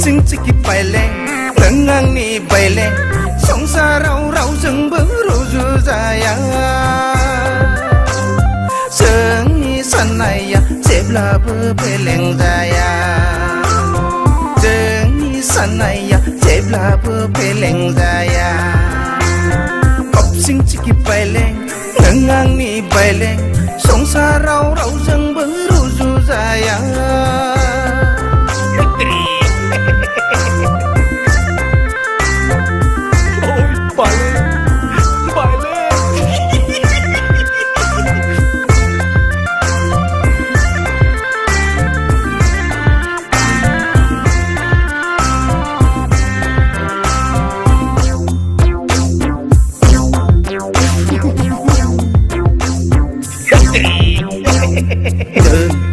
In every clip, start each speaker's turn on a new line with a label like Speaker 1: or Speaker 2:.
Speaker 1: kopusig ciki baileg nang आंनि baileg संसाराव रावजोंबो रुजुजाया जोंनि साननाया जेब्लाबो फेलें जाया जोंनि साननाया जेब्लाबो फेलें जाया kopusig ciki baileg nang आंनि baileg संसाराव रावजोंबो रुजुजाया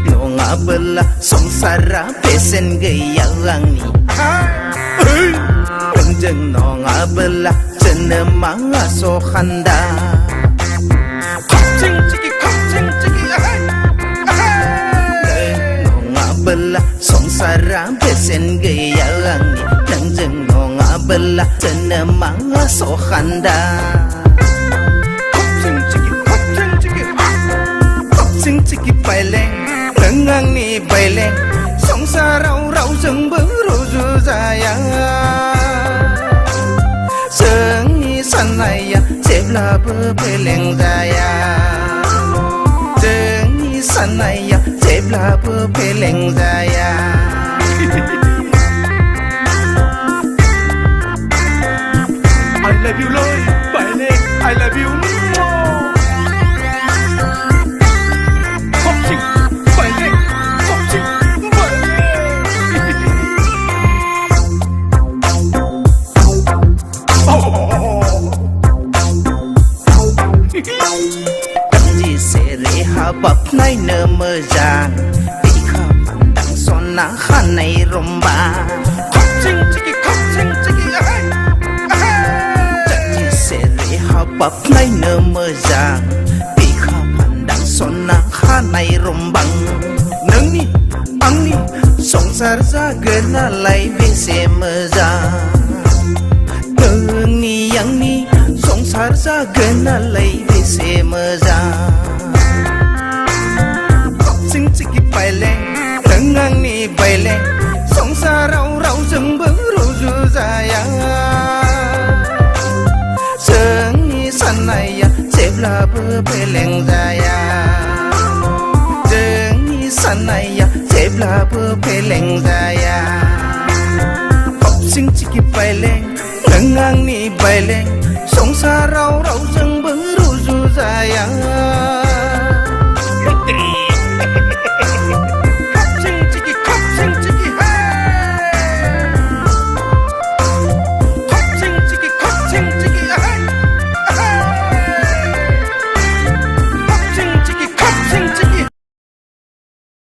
Speaker 1: nongabla sengsara besen gaya आंनि नोंजों नङाबोला जोनोमा सखान्दा kopusig ciki नङाबोला संसारा बेसेन गैया आंनि नोंजों नङाबोला जोनोमा सखान्दा kopusig ciki baileg nang आंनि baileg संसाराव रावजोंबो रुजुजाया जोंनि साननाया जेब्लाबो फेलें जाया जोंनि साननाया जेब्लाबो फेलें जाया I love you Lord baileg I love you habab naयनो मोजां बिखा pandang sona खानाय Rumba kopusig ciki janji seri habab naयनो मोजां बिखा pandang sona खानाय रम्बां नोंनि आंनि संसार जागोन नालाय बेसे मोजां नोंनि आंनि संसार जागोन नालाय बेसे मोजां kopusig ciki baileg nang आंनि baileg संसाराव रावजोंबो रुजुजाया जोंनि साननाया जेब्लाबो फेलें जाया जोंनि साननाया जेब्लाबो फेलें जाया kopusig ciki baileg nang आंनि baileg संसाराव रावजोंबो रुजुजाया